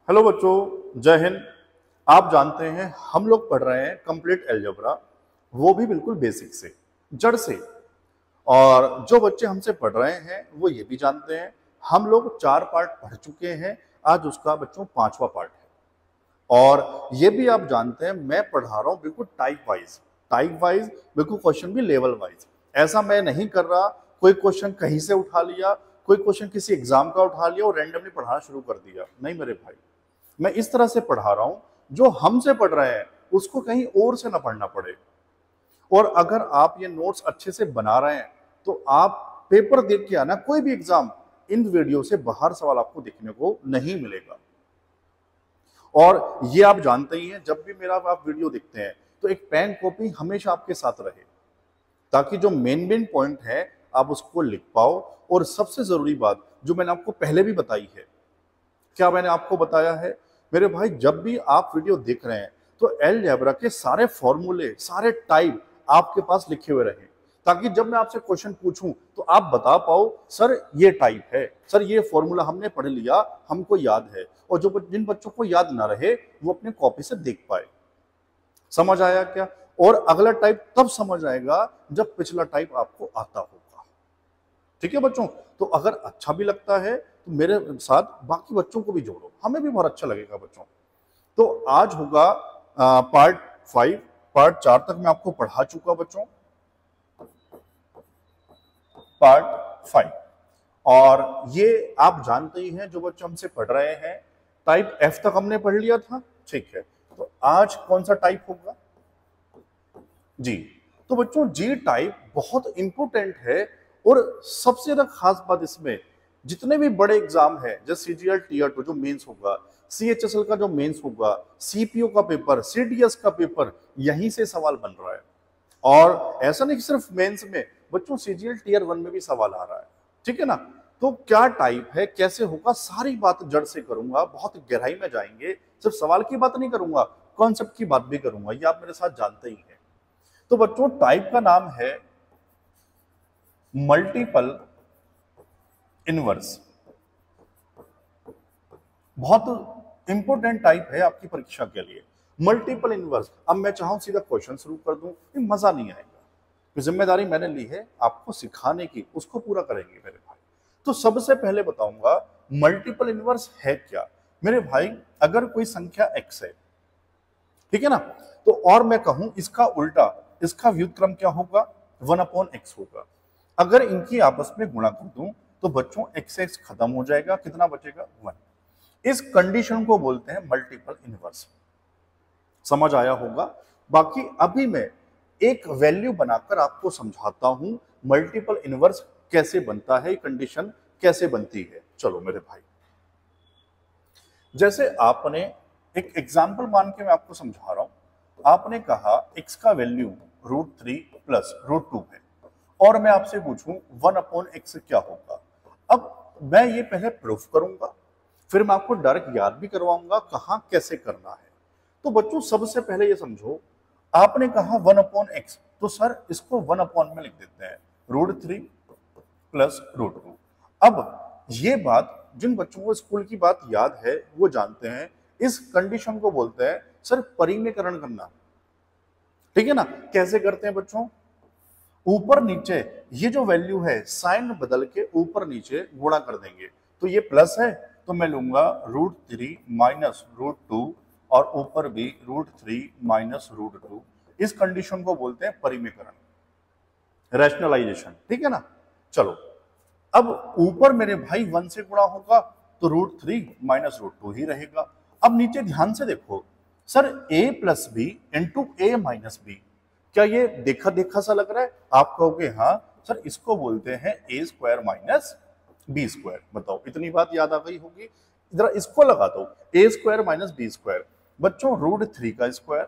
Hello बच्चों, जय हिंद। आप जानते हैं हम लोग पढ़ रहे हैं कंप्लीट अलजेब्रा, वो भी बिल्कुल बेसिक से, जड़ से। और जो बच्चे हमसे पढ़ रहे हैं वो ये भी जानते हैं हम लोग 4 पार्ट पढ़ चुके हैं। आज उसका बच्चों 5वां पार्ट है। और ये भी आप जानते हैं मैं पढ़ा रहा हूँ बिल्कुल टाइप वाइज, बिल्कुल क्वेश्चन भी लेवल वाइज। ऐसा मैं नहीं कर रहा कोई क्वेश्चन कहीं से उठा लिया, कोई क्वेश्चन किसी एग्जाम का उठा लिया और रैंडमली पढ़ाना शुरू कर दिया। नहीं मेरे भाई, मैं इस तरह से पढ़ा रहा हूं जो हमसे पढ़ रहे हैं उसको कहीं और से ना पढ़ना पड़े। और अगर आप ये नोट्स अच्छे से बना रहे हैं तो आप पेपर देख के आना, कोई भी एग्जाम इन वीडियो से बाहर सवाल आपको देखने को नहीं मिलेगा। और ये आप जानते ही हैं, जब भी मेरा आप वीडियो देखते हैं तो एक पेन कॉपी हमेशा आपके साथ रहे, ताकि जो मेन मेन पॉइंट है आप उसको लिख पाओ। और सबसे जरूरी बात जो मैंने आपको पहले भी बताई है, क्या मैंने आपको बताया है मेरे भाई, जब भी आप वीडियो देख रहे हैं तो अलजेब्रा के सारे फॉर्मूले, सारे टाइप आपके पास लिखे हुए रहे, ताकि जब मैं आपसे क्वेश्चन पूछूं तो आप बता पाओ सर ये टाइप है, सर ये फॉर्मूला हमने पढ़ लिया, हमको याद है। और जो जिन बच्चों को याद ना रहे वो अपने कॉपी से देख पाए। समझ आया क्या? और अगला टाइप तब समझ आएगा जब पिछला टाइप आपको आता होगा। ठीक है बच्चों? तो अगर अच्छा भी लगता है तो मेरे साथ बाकी बच्चों को भी जोड़ो, हमें भी बहुत अच्छा लगेगा बच्चों। तो आज होगा पार्ट 5। पार्ट 4 तक मैं आपको पढ़ा चुका बच्चों, पार्ट 5। और ये आप जानते ही हैं जो बच्चे हमसे पढ़ रहे हैं, टाइप एफ तक हमने पढ़ लिया था। ठीक है, तो आज कौन सा टाइप होगा? जी। तो बच्चों जी टाइप बहुत इंपोर्टेंट है। और सबसे ज्यादा खास बात इसमें, जितने भी बड़े एग्जाम है जैसे सीजीएल टीयर 2 जो मेंस होगा, सीएचएसएल का जो मेंस होगा, सीपीओ का पेपर, सीडीएस का पेपर, यहीं से सवाल बन रहा है। और ऐसा नहीं कि सिर्फ मेंस में बच्चों, सीजीएल टीयर 1 में भी सवाल आ रहा है। ठीक है ना? तो क्या टाइप है, कैसे होगा, सारी बात जड़ से करूंगा, बहुत गहराई में जाएंगे। सिर्फ सवाल की बात नहीं करूंगा, कॉन्सेप्ट की बात भी करूंगा, ये आप मेरे साथ जानते ही हैं। तो बच्चों टाइप का नाम है मल्टीपल इनवर्स। बहुत इंपॉर्टेंट टाइप है आपकी परीक्षा के लिए, मल्टीपल इनवर्स। अब मैं चाहूं सीधा क्वेश्चन शुरू कर दूं, ये मजा नहीं आएगा। तो जिम्मेदारी मैंने ली है आपको सिखाने की, उसको पूरा करेंगे मेरे भाई। तो सबसे पहले बताऊंगा मल्टीपल इनवर्स है क्या। मेरे भाई, अगर कोई संख्या x है, ठीक है ना, तो और मैं कहूं इसका उल्टा, इसका व्युत्क्रम क्या होगा? 1/x होगा। अगर इनकी आपस में गुणा कर दूं तो बच्चों x खत्म हो जाएगा, कितना बचेगा? 1। इस कंडीशन को बोलते हैं मल्टीपल इनवर्स। समझ आया होगा? बाकी अभी मैं एक वैल्यू बनाकर आपको समझाता हूं मल्टीपल इनवर्स कैसे बनता है, कंडीशन कैसे बनती है। चलो मेरे भाई, जैसे आपने एक एग्जाम्पल मान के मैं आपको समझा रहा हूं। आपने कहा x का वैल्यू √3 प्लस √2 है, और मैं आपसे पूछूं 1/x क्या होगा। अब मैं ये पहले प्रूफ करूंगा, फिर मैं आपको डायरेक्ट याद भी करवाऊंगा कहां कैसे करना है। तो बच्चों सबसे पहले ये समझो, आपने कहा 1/x, तो सर इसको 1 में लिख देते हैं, √3 प्लस √2। अब ये बात जिन बच्चों को स्कूल की बात याद है वो जानते हैं, इस कंडीशन को बोलते हैं सर परिमेयकरण करना। ठीक है ना? कैसे करते हैं बच्चों? ऊपर नीचे ये जो वैल्यू है साइन बदल के ऊपर नीचे गुणा कर देंगे। तो ये प्लस है तो मैं लूंगा √3 माइनस √2, और ऊपर भी √3 माइनस √2। इस कंडीशन को बोलते हैं परिमेयकरण, रैशनलाइजेशन। ठीक है ना? चलो, अब ऊपर मेरे भाई 1 से गुणा होगा तो √3 माइनस √2 ही रहेगा। अब नीचे ध्यान से देखो, sir a plus B into A minus B, क्या ये देखा देखा सा लग रहा है? आप कहोगे हाँ सर, इसको बोलते हैं a² माइनस b²। बताओ, इतनी बात याद आ गई होगी। जरा इसको लगा दो, a² माइनस b²। बच्चों √3 का स्क्वायर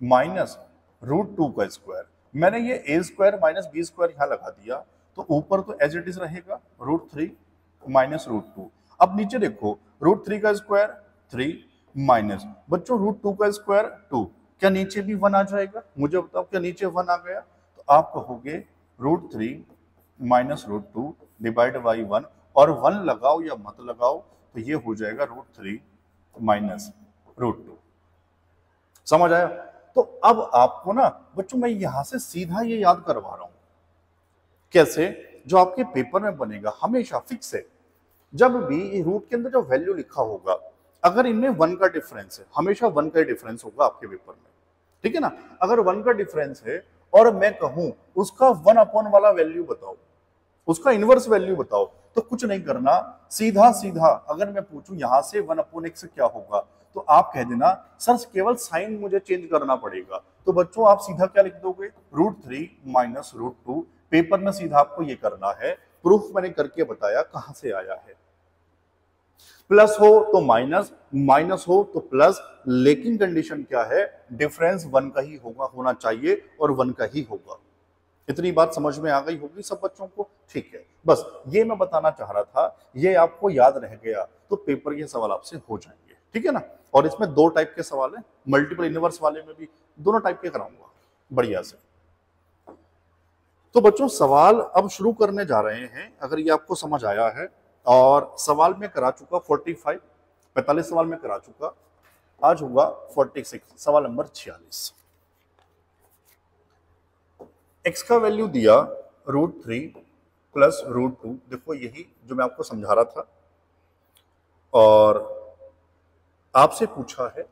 माइनस √2 का स्क्वायर, मैंने ये a² माइनस b² यहां लगा दिया, तो ऊपर तो एज इट इज रहेगा √3 माइनस √2। अब नीचे देखो, √3 का स्क्वायर 3 माइनस बच्चों √2 का स्क्वायर 2, क्या नीचे भी 1 आ जाएगा? मुझे बताओ, क्या नीचे 1 आ गया? तो आप कहोगे √3 माइनस √2 डिवाइड बाई 1, और 1 लगाओ या मत लगाओ, तो ये हो जाएगा √3 माइनस √2। समझ आया? तो अब आपको ना बच्चों मैं यहां से सीधा ये याद करवा रहा हूं। कैसे? जो आपके पेपर में बनेगा हमेशा फिक्स है, जब भी रूट के अंदर जो वैल्यू लिखा होगा, अगर इनमें 1 का डिफरेंस है, हमेशा 1 का डिफरेंस होगा आपके पेपर में, ठीक है ना? अगर 1 का डिफरेंस है और मैं कहूं उसका 1 अपॉन वाला वैल्यू बताओ, उसका इनवर्स वैल्यू बताओ, तो कुछ नहीं करना, सीधा सीधा अगर मैं पूछूं यहां से 1 अपॉन एक्स क्या होगा, तो आप कह देना सर केवल साइन मुझे चेंज करना पड़ेगा। तो बच्चों आप सीधा क्या लिख दोगे? √3 माइनस √2। पेपर में सीधा आपको ये करना है, प्रूफ मैंने करके बताया कहां से आया है। प्लस हो तो माइनस, माइनस हो तो प्लस, लेकिन कंडीशन क्या है? डिफरेंस 1 का ही होगा, होना चाहिए और 1 का ही होगा। इतनी बात समझ में आ गई होगी सब बच्चों को? ठीक है, बस ये मैं बताना चाह रहा था, ये आपको याद रह गया तो पेपर के सवाल आपसे हो जाएंगे, ठीक है ना? और इसमें 2 टाइप के सवाल हैं, मल्टीपल इनवर्स वाले में भी दोनों टाइप के कराऊंगा बढ़िया से। तो बच्चों सवाल अब शुरू करने जा रहे हैं, अगर ये आपको समझ आया है। और सवाल में करा चुका 45 सवाल में करा चुका, आज होगा 46, सवाल नंबर 46। एक्स का वैल्यू दिया √3 प्लस √2, देखो यही जो मैं आपको समझा रहा था, और आपसे पूछा है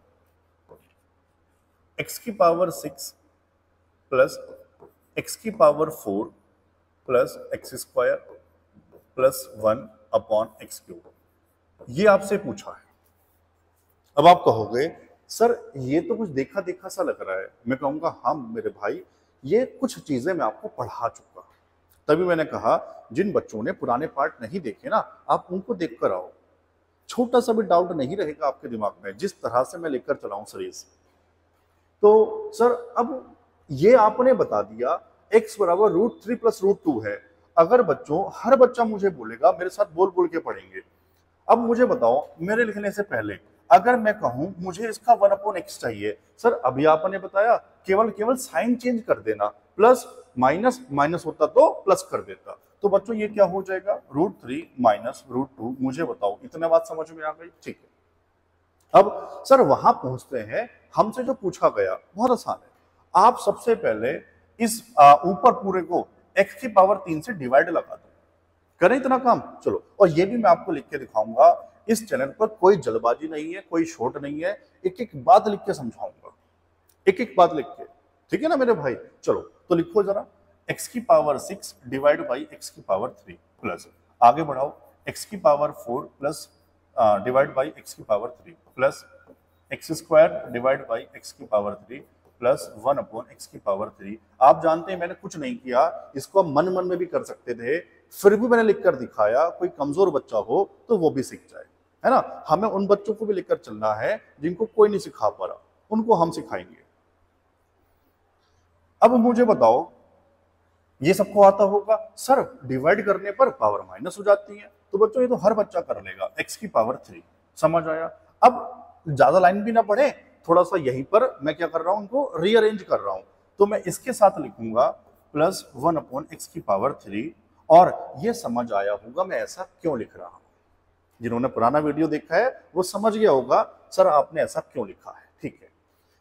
x की पावर 6 प्लस x की power 4 plus x square plus 1 upon x³। ये आपसे पूछा है। अब आप कहोगे सर ये तो कुछ देखा देखा सा लग रहा है। मैं कहूंगा हाँ मेरे भाई, ये कुछ चीजें मैं आपको पढ़ा चुका। तभी मैंने कहा जिन बच्चों ने पुराने पार्ट नहीं देखे ना, आप उनको देख कर आओ, छोटा सा भी डाउट नहीं रहेगा आपके दिमाग में, जिस तरह से मैं लेकर चला हूं सीरीज। तो सर अब ये आपने बता दिया x बराबर √3 प्लस √2 है। अगर बच्चों हर बच्चा मुझे बोलेगा, मेरे साथ बोल बोल के पढ़ेंगे। अब मुझे बताओ, मेरे लिखने से पहले अगर मैं कहूं मुझे इसका 1 अपॉन एक्स चाहिए, सर अभी आपने बताया केवल साइन चेंज कर देना, प्लस माइनस माइनस होता तो प्लस कर देता। तो बच्चों ये क्या हो जाएगा? √3 माइनस √2। मुझे बताओ इतने बात समझ में आ गई? ठीक है। अब सर वहां पहुंचते हैं, हमसे जो पूछा गया बहुत आसान है। आप सबसे पहले इस ऊपर पूरे को x की पावर 3 से डिवाइड लगा दो। करें इतना काम? चलो, और ये भी मैं आपको लिख के दिखाऊंगा। इस चैनल पर कोई जल्दबाजी नहीं है, कोई शॉर्ट नहीं है, एक एक बात लिख के समझाऊंगा, एक एक बात लिख के, ठीक है ना मेरे भाई? चलो तो लिखो जरा, x की पावर 6 डिवाइड बाई x की पावर 3 प्लस, आगे बढ़ाओ, x की power 4 plus divide by x की power 3 plus x square divide by x की पावर 3 प्लस 1 अपॉन x की पावर 3। आप जानते हैं मैंने कुछ नहीं किया, इसको आप मन मन में भी कर सकते थे, फिर भी मैंने लिखकर दिखाया। कोई कमजोर बच्चा हो तो वो भी सीख जाए, है ना? हमें उन बच्चों को भी लेकर चलना है जिनको कोई नहीं सिखा पा रहा, उनको हम सिखाएंगे। अब मुझे बताओ, ये सबको आता होगा सर डिवाइड करने पर पावर माइनस हो जाती है, तो बच्चों ये तो हर बच्चा कर लेगा, x की पावर 3। समझ आया? अब ज्यादा लाइन भी ना पढ़े, थोड़ा सा यहीं पर मैं क्या कर रहा हूं, उनको रीअरेंज कर रहा हूं। तो मैं इसके साथ लिखूंगा प्लस 1 अपॉन x की पावर 3, और ये समझ आया होगा मैं ऐसा क्यों लिख रहा हूं। जिन्होंने पुराना वीडियो देखा है वो समझ गया होगा सर आपने ऐसा क्यों लिखा है। ठीक है,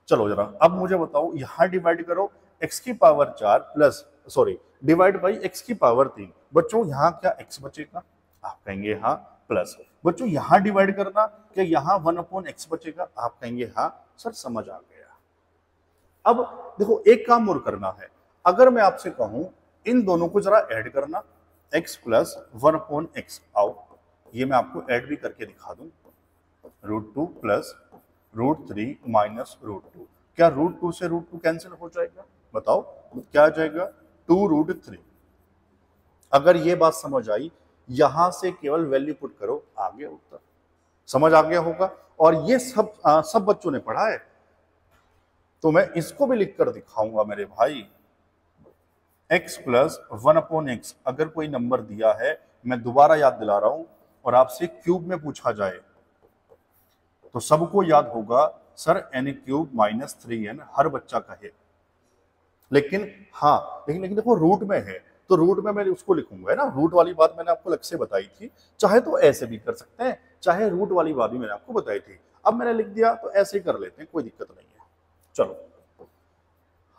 चलो जरा अब मुझे बताओ, यहां डिवाइड करो x की power 4 plus divide by x की पावर 3। बच्चों यहां क्या x बचेगा? आप कहेंगे हाँ, प्लस। बच्चों यहां डिवाइड करना, क्या यहां 1 अपॉन x बचेगा? आप कहेंगे हाँ सर, समझ आ गया। अब देखो एक काम और करना है, अगर मैं आपसे कहूं इन दोनों को जरा ऐड करना, x प्लस 1 अपॉन एक्स, आओ ये मैं आपको ऐड भी करके दिखा दूं, √2 प्लस √3 माइनस √2। क्या √2 से √2 कैंसिल हो जाएगा? बताओ क्या आ जाएगा? 2√3। अगर ये बात समझ आई, यहां से केवल वैल्यू पुट करो, आ गया उत्तर। समझ आ गया होगा। और ये सब बच्चों ने पढ़ा है, तो मैं इसको भी लिख कर दिखाऊंगा मेरे भाई। x प्लस 1 अपॉन एक्स, अगर कोई नंबर दिया है, मैं दोबारा याद दिला रहा हूं, और आपसे क्यूब में पूछा जाए तो सबको याद होगा सर n³ माइनस 3n, हर बच्चा कहे। लेकिन हाँ, लेकिन देखो रूट में है तो रूट में मैं उसको लिखूंगा, है ना। रूट वाली बात मैंने आपको अलग से बताई थी, चाहे तो ऐसे भी कर सकते हैं, चाहे रूट वाली बात भी मैंने आपको बताई थी। अब मैंने लिख दिया तो ऐसे ही कर लेते हैं, कोई दिक्कत नहीं है। चलो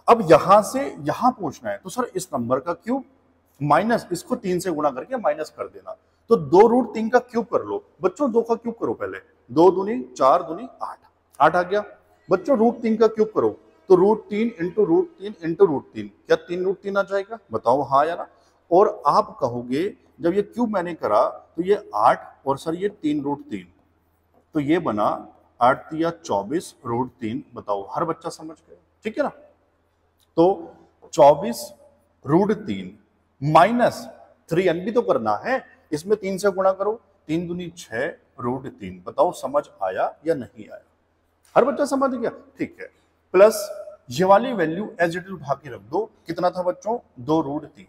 अब यहां से यहां पूछना है, तो सर इस नंबर का क्यूब माइनस इसको 3 से गुणा करके माइनस कर देना। तो 2√3 का क्यूब कर लो बच्चों, 2 का क्यूब करो पहले, 2 दूनी 4 दूनी 8, 8 आ गया बच्चों। √3 का क्यूब करो तो √3 इंटू √3 इंटू √3, क्या 3√3 आ जाएगा, बताओ हाँ या ना। और आप कहोगे जब ये क्यूब मैंने करा तो ये 8 और सर ये 3√3, तो ये बना 8 या 24 √3, बताओ हर बच्चा समझ गया, ठीक है ना। तो 24√3 माइनस 3n भी तो करना है, इसमें 3 से गुणा करो, 3 दूनी 6 √3, बताओ समझ आया या नहीं आया, हर बच्चा समझ गया, ठीक है। प्लस ये वाली वैल्यू एज इट इज उठा के रख दो, कितना था बच्चों 2√3,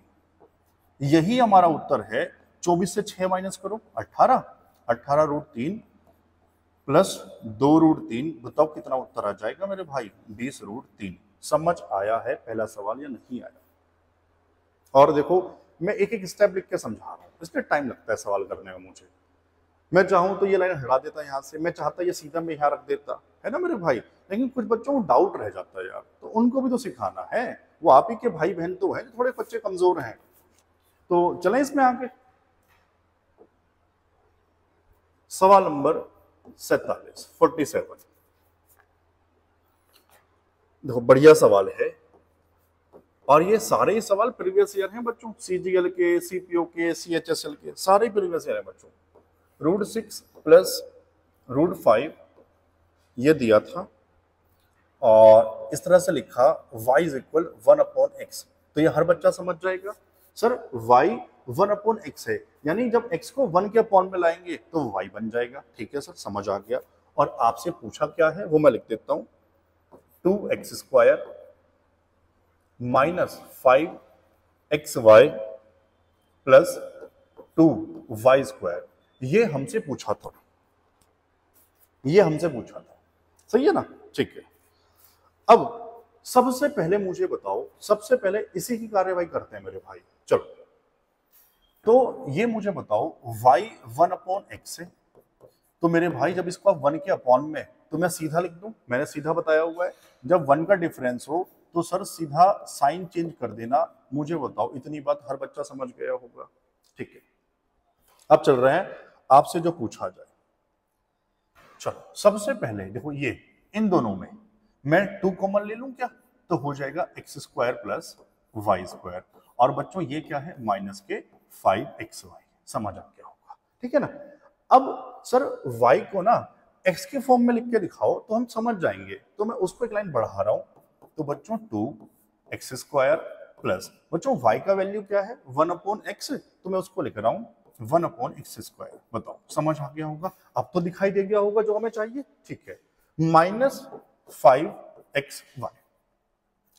यही हमारा उत्तर है। 24 से 6 माइनस करो 18, 18√3 प्लस 2√3, बताओ कितना उत्तर आ जाएगा मेरे भाई 20√3। समझ आया है पहला सवाल या नहीं आया। और देखो मैं एक एक स्टेप लिख के समझा रहा हूं, इसलिए टाइम लगता है सवाल करने में मुझे। मैं चाहूं तो ये लाइन हटा देता यहां से, मैं चाहता ये सीधा मैं यहां रख देता, है ना मेरे भाई, लेकिन कुछ बच्चों को डाउट रह जाता है यार, तो उनको भी तो सिखाना है, वो आप ही के भाई बहन तो है, थोड़े बच्चे कमजोर हैं। तो चलें इसमें आगे, सवाल नंबर 47। देखो बढ़िया सवाल है, और ये सारे ही सवाल प्रीवियस ईयर हैं बच्चों, सीजीएल के, सीपीओ के, सीएचएसएल के, सारे प्रीवियस ईयर हैं बच्चों। √6 प्लस √5 ये दिया था, और इस तरह से लिखा y इज इक्वल 1/x, तो ये हर बच्चा समझ जाएगा। सर y 1/x है, यानी जब x को 1 के अपॉन में लाएंगे तो y बन जाएगा, ठीक है सर समझ आ गया। और आपसे पूछा क्या है वो मैं लिख देता हूं, 2x² minus 5xy plus 2y², ये हमसे पूछा था, ये हमसे पूछा था, सही है ना, ठीक है। अब सबसे पहले मुझे बताओ, सबसे पहले इसी की कार्यवाही करते हैं मेरे भाई, चलो। तो ये मुझे बताओ y 1/x है, तो मेरे भाई जब इसको 1 के अपॉन में, तो मैं सीधा लिख दूं, मैंने सीधा बताया हुआ है, जब 1 का डिफरेंस हो तो सर सीधा साइन चेंज कर देना। मुझे बताओ इतनी बात हर बच्चा समझ गया होगा, ठीक है। अब चल रहे हैं आपसे जो पूछा जाए। चलो सबसे पहले देखो, ये इन दोनों में मैं 2 कॉमन ले लूं क्या, तो हो जाएगा x² प्लस y², और बच्चों ये क्या है माइनस के 5xy, समझ आ गया होगा, ठीक है ना। अब सर y को ना x के फॉर्म में लिख के दिखाओ तो हम समझ जाएंगे, तो मैं उसको एक लाइन बढ़ा रहा हूं, तो बच्चों 2x² प्लस, बच्चों y का वैल्यू क्या है 1/x, तो मैं उसको लिख रहा हूं 1/x², बताओ समझ आ गया होगा, अब तो दिखाई दे गया होगा जो हमें चाहिए, ठीक है। माइनस 5xy,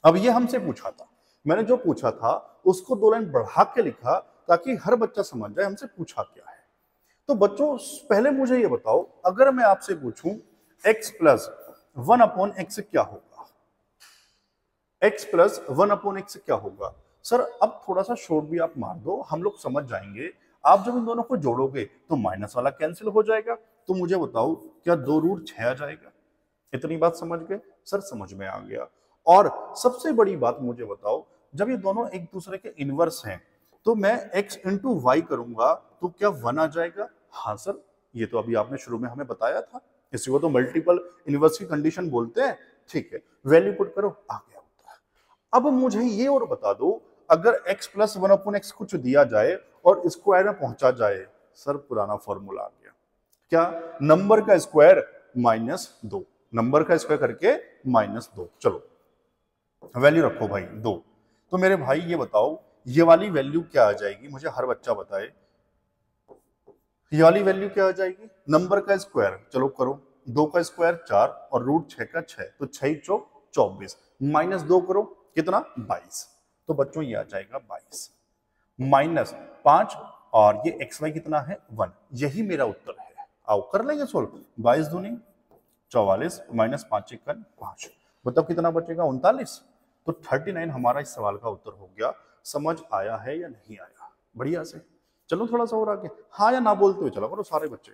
अब ये हमसे पूछा था, मैंने जो पूछा था उसको 2 लाइन बढ़ा के लिखा ताकि हर बच्चा समझ जाए हमसे पूछा क्या है। तो बच्चों पहले मुझे ये बताओ, अगर मैं आपसे पूछूं x प्लस 1/x क्या होगा, x प्लस 1/x क्या होगा, सर अब थोड़ा सा शॉर्ट भी आप मार दो, हम लोग समझ जाएंगे। आप जब इन दोनों को जोड़ोगे तो माइनस वाला कैंसिल हो जाएगा, तो मुझे बताओ क्या 2√6 आ जाएगा, इतनी बात समझ गए, सर समझ में आ गया। और सबसे बड़ी बात मुझे बताओ, जब ये दोनों एक दूसरे के इनवर्स हैं तो मैं x इंटू वाई करूंगा तो क्या 1 आ जाएगा, हाँ सर ये तो अभी आपने शुरू में हमें बताया था, इसी को तो मल्टीपल इनवर्स की कंडीशन बोलते हैं, ठीक है। वैल्यू पुट करो, आ गया होता है। अब मुझे ये और बता दो, अगर x प्लस 1/x कुछ दिया जाए और स्क्वायर में पहुंचा जाए, सर पुराना फॉर्मूला आ गया, क्या नंबर का स्क्वायर -2, नंबर का स्क्वायर करके -2, चलो वैल्यू रखो भाई 2। तो मेरे भाई ये बताओ ये वाली वैल्यू क्या आ जाएगी, मुझे हर बच्चा बताए, ये वाली वैल्यू क्या आ जाएगी, नंबर का स्क्वायर, चलो करो, 2 का स्क्वायर 4 और √6 का 6, तो 6 चौक 24, -2 करो कितना 22, तो बच्चों ये आ जाएगा 22, -5 और ये xy कितना है 1, यही मेरा उत्तर है। आओ कर लेंगे सोल्व, 22 दूनी 44 -5 × 5, बताओ कितना बचेगा 39, तो 39 हमारा इस सवाल का उत्तर हो गया। समझ आया है या नहीं आया? बढ़िया से चलो, थोड़ा सा और आगे हाँ या ना बोलते हुए चलो करो सारे बच्चे।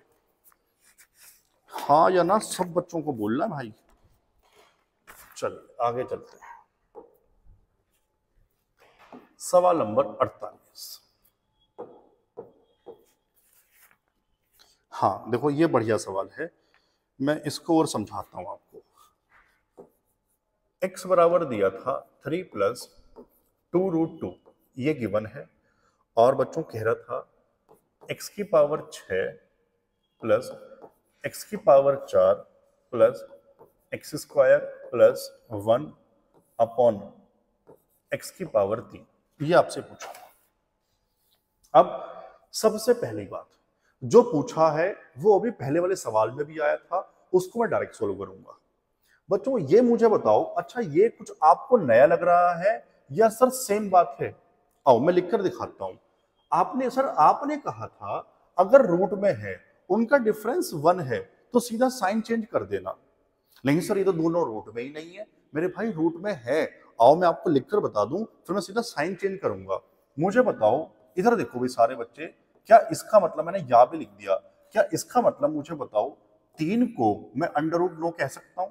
हाँ या ना सब बच्चों को बोलना है भाई। चलिए आगे चलते हैं। सवाल नंबर 48। हाँ देखो ये बढ़िया सवाल है, मैं इसको और समझाता हूं आपको। x बराबर दिया था 3 प्लस 2√2, ये गिवन है। और बच्चों कह रहा था x की पावर 6 प्लस x की power 4 plus x square plus 1 upon x की पावर 3, ये आपसे पूछा था। अब सबसे पहली बात, जो पूछा है वो अभी पहले वाले सवाल में भी आया था, उसको मैं डायरेक्ट सोल्व करूंगा। बच्चों ये मुझे बताओ, अच्छा ये कुछ आपको नया लग रहा है या सर सेम बात है? आओ मैं लिखकर दिखाता हूं। आपने कहा था अगर रूट में है उनका डिफरेंस 1 है तो सीधा साइन चेंज कर देना। नहीं सर ये तो दोनों रूट में ही नहीं है। मेरे भाई रूट में है, आओ मैं आपको लिखकर बता दूं, फिर मैं सीधा साइन चेंज करूंगा। मुझे बताओ, इधर देखो भी सारे बच्चे, क्या इसका मतलब, मैंने या भी लिख दिया, क्या इसका मतलब मुझे बताओ 3 को मैं √9 कह सकता हूं?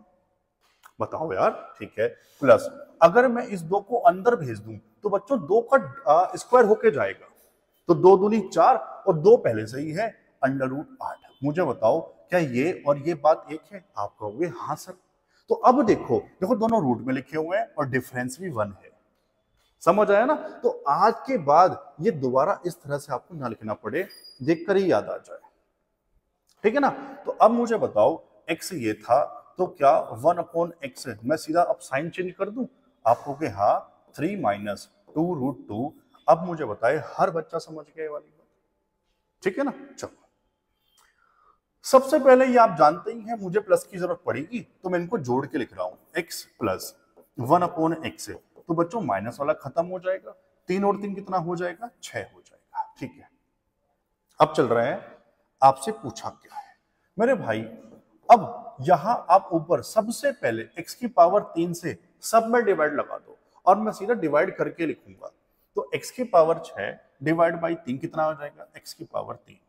बताओ यार। ठीक है, प्लस अगर मैं इस 2 को अंदर भेज दूं तो बच्चों 2 का स्क्वायर होके जाएगा, तो 2 दूनी 4 और 2 पहले से ही है √8। मुझे बताओ क्या ये और ये बात एक है? आप कहोगे हाँ सर। तो अब देखो देखो दोनों रूट में लिखे हुए हैं और डिफरेंस भी 1 है। समझ आया ना? तो आज के बाद ये दोबारा इस तरह से आपको ना लिखना पड़े, देखकर ही याद आ जाए। ठीक है ना? तो अब मुझे बताओ x ये था, तो क्या 1/x मैं सीधा अब साइन चेंज कर दूं? आप कहोगे हाँ 3 माइनस 2√2। अब मुझे बताए हर बच्चा समझ गया ये वाली बात? ठीक है ना? चलो सबसे पहले ये आप जानते ही हैं मुझे प्लस की जरूरत पड़ेगी, तो मैं इनको जोड़ के लिख रहा हूं x प्लस 1/x। तो बच्चों माइनस वाला खत्म हो जाएगा, 3 और 3 कितना हो जाएगा? 6 हो जाएगा। ठीक है, अब चल रहे हैं आपसे पूछा क्या है मेरे भाई। अब यहां आप ऊपर सबसे पहले x की पावर 3 से सब में डिवाइड लगा दो और मैं सीधा डिवाइड करके लिखूंगा। तो x की पावर 6 डिवाइड बाई 3 कितना हो जाएगा? x की पावर 3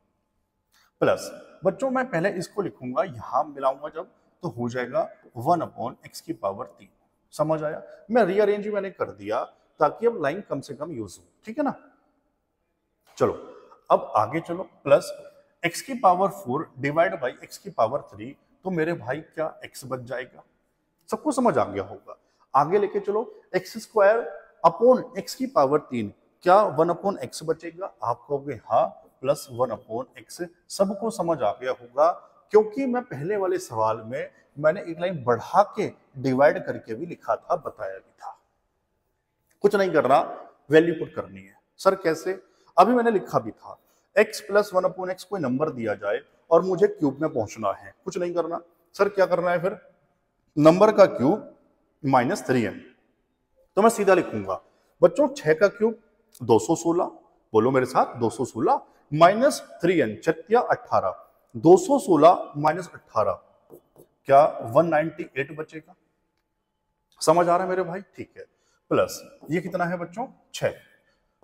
प्लस, बच्चों मैं पहले इसको लिखूंगा, यहां मिलाऊंगा जब तो हो जाएगा 1/x की पावर 3। समझ आया? मैं रीअरेंज मैंने कर दिया ताकि अब लाइन कम से कम यूज हो। ठीक है ना? चलो अब आगे चलो, प्लस x की पावर 4 डिवाइड बाई x की पावर 3, तो मेरे भाई क्या x बच जाएगा? सबको समझ आ गया होगा। आगे लेके चलो, एक्स स्क्वायर अपॉन x की पावर 3, क्या 1/x बचेगा? आप कहोगे हाँ, प्लस 1/x। सबको समझ आ गया होगा, क्योंकि मैं पहले वाले सवाल में मैंने एक लाइन बढ़ा के डिवाइड करके भी लिखा था, बताया भी था। कुछ नहीं करना, वैल्यू पुट करनी है। सर कैसे? अभी मैंने लिखा भी था x प्लस 1/x कोई नंबर दिया जाए और मुझे क्यूब में पहुंचना है। कुछ नहीं करना सर, क्या करना है फिर? नंबर का क्यूब माइनस 3n। तो मैं सीधा लिखूंगा बच्चों 6 का क्यूब 216, बोलो मेरे साथ 216 माइनस 3n 18, 216 माइनस 18, क्या 198 बचेगा? समझ आ रहा है मेरे भाई? ठीक है, प्लस ये कितना है बच्चों? 6,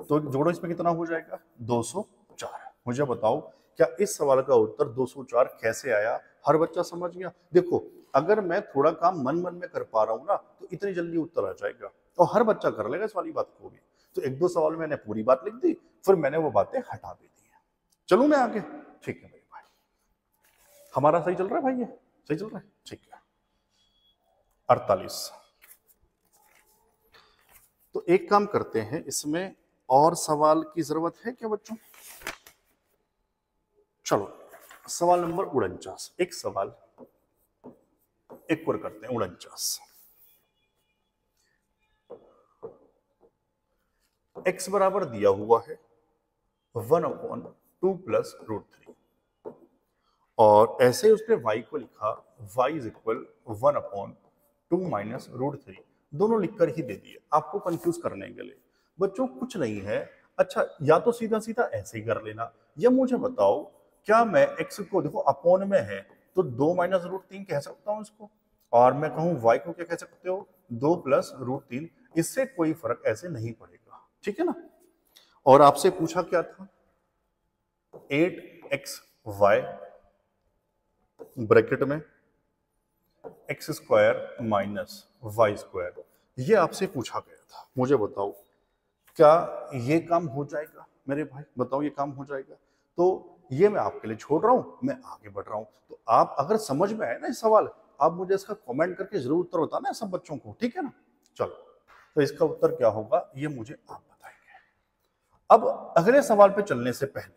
तो जोड़ो इसमें कितना हो जाएगा? 204। मुझे बताओ क्या इस सवाल का उत्तर 204 कैसे आया? हर बच्चा समझ गया? देखो अगर मैं थोड़ा काम मन मन में कर पा रहा हूं ना तो इतनी जल्दी उत्तर आ जाएगा और हर बच्चा कर लेगा इस वाली बात को भी। तो एक दो सवाल मैंने पूरी बात लिख दी, फिर मैंने वो बातें हटा भी दी। चलूं मैं आगे? ठीक है मेरे भाई, हमारा सही चल रहा है भाई, ये सही चल रहा है? ठीक है, 48। तो एक काम करते हैं, इसमें और सवाल की जरूरत है क्या बच्चों? चलो सवाल नंबर 49, एक सवाल एक और करते हैं। 49, x बराबर दिया हुआ है 1/2 प्लस √3 और ऐसे उसने y को लिखा y इज इक्वल 1/2 माइनस √3, दोनों लिखकर ही दे दिए आपको कंफ्यूज करने के लिए। बच्चों कुछ नहीं है, अच्छा या तो सीधा सीधा ऐसे ही कर लेना, या मुझे बताओ क्या मैं x को, देखो अपॉन में है तो 2 माइनस √3 कह सकता हूं इसको, और मैं कहूं y को क्या कह सकते हो? 2 प्लस √3। इससे कोई फर्क ऐसे नहीं पड़ेगा। ठीक है ना। और आपसे पूछा क्या था, 8xy ब्रैकेट में X square minus Y square, ये आपसे पूछा गया था। मुझे बताओ क्या ये काम हो जाएगा मेरे भाई, बताओ ये काम हो जाएगा। तो ये मैं आपके लिए छोड़ रहा हूं, मैं आगे बढ़ रहा हूं। तो आप अगर समझ में आए ना इस सवाल, आप मुझे इसका कमेंट करके जरूर उत्तर बताना सब बच्चों को, ठीक है ना। चलो, तो इसका उत्तर क्या होगा ये मुझे आप बताएंगे। अब अगले सवाल पे चलने से पहले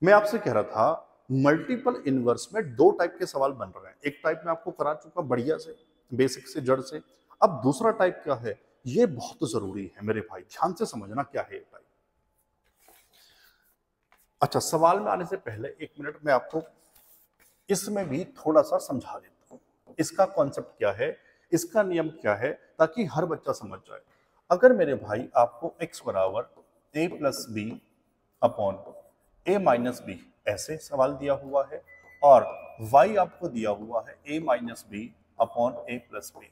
मैं आपसे कह रहा था, मल्टीपल इनवर्स में दो टाइप के सवाल बन रहे हैं। एक टाइप में आपको करा चुका बढ़िया से, बेसिक से, जड़ से। अब दूसरा टाइप क्या है, ये बहुत जरूरी है मेरे भाई, ध्यान से समझना क्या है ये टाइप। अच्छा, सवाल में आने से पहले 1 मिनट में आपको इसमें भी थोड़ा सा समझा देता हूं, इसका कॉन्सेप्ट क्या है, इसका नियम क्या है, ताकि हर बच्चा समझ जाए। अगर मेरे भाई आपको x बराबर a plus B upon a minus B ऐसे सवाल दिया हुआ है, और y आपको दिया हुआ है a minus B upon a plus B,